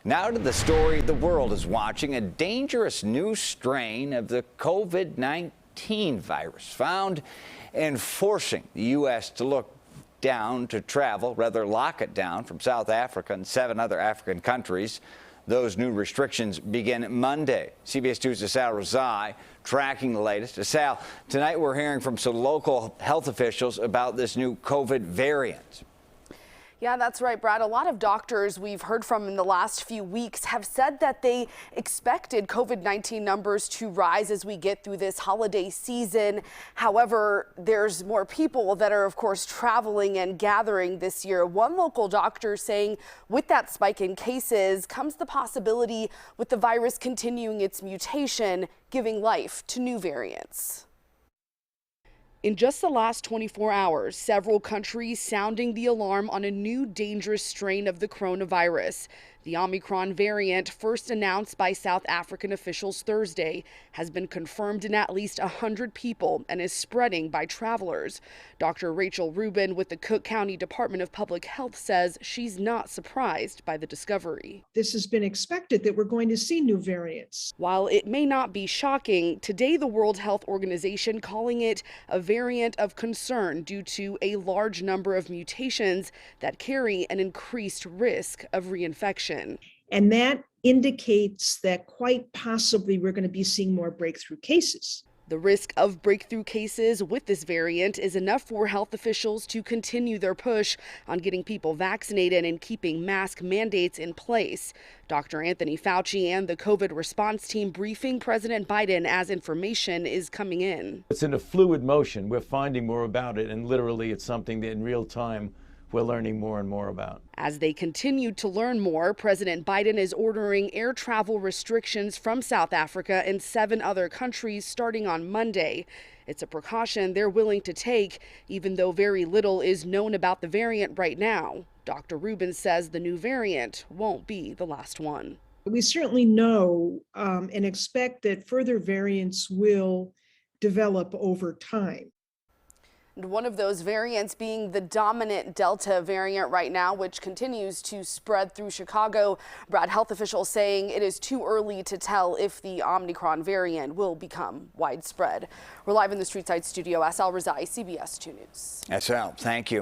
Now to the story the world is watching. A dangerous new strain of the COVID-19 virus found and forcing the U.S. to look down to travel, rather lock it down, from South Africa and 7 other African countries. Those new restrictions begin Monday. CBS 2's Asal Rezaei tracking the latest. Asal, tonight we're hearing from some local health officials about this new COVID variant. Yeah, that's right, Brad. A lot of doctors we've heard from in the last few weeks have said that they expected COVID-19 numbers to rise as we get through this holiday season. However, there's more people that are, of course, traveling and gathering this year. One local doctor saying with that spike in cases comes the possibility with the virus continuing its mutation, giving life to new variants. In just the last 24 hours, several countries sounding the alarm on a new dangerous strain of the coronavirus. The Omicron variant, first announced by South African officials Thursday, has been confirmed in at least 100 people and is spreading by travelers. Dr. Rachel Rubin with the Cook County Department of Public Health says she's not surprised by the discovery. This has been expected that we're going to see new variants. While it may not be shocking, today the World Health Organization calling it a variant of concern due to a large number of mutations that carry an increased risk of reinfection. And that indicates that quite possibly we're going to be seeing more breakthrough cases. The risk of breakthrough cases with this variant is enough for health officials to continue their push on getting people vaccinated and keeping mask mandates in place. Dr. Anthony Fauci and the COVID response team briefing President Biden as information is coming in. It's in a fluid motion. We're finding more about it, and literally it's something that in real time we're learning more and more about. As they continue to learn more, President Biden is ordering air travel restrictions from South Africa and 7 other countries starting on Monday. It's a precaution they're willing to take, even though very little is known about the variant right now. Dr. Rubin says the new variant won't be the last one. We certainly know and expect that further variants will develop over time. And one of those variants being the dominant Delta variant right now, which continues to spread through Chicago. Brad, health officials saying it is too early to tell if the Omicron variant will become widespread. We're live in the Streetside studio. Asal Rezaei, CBS 2 News. Asal, thank you.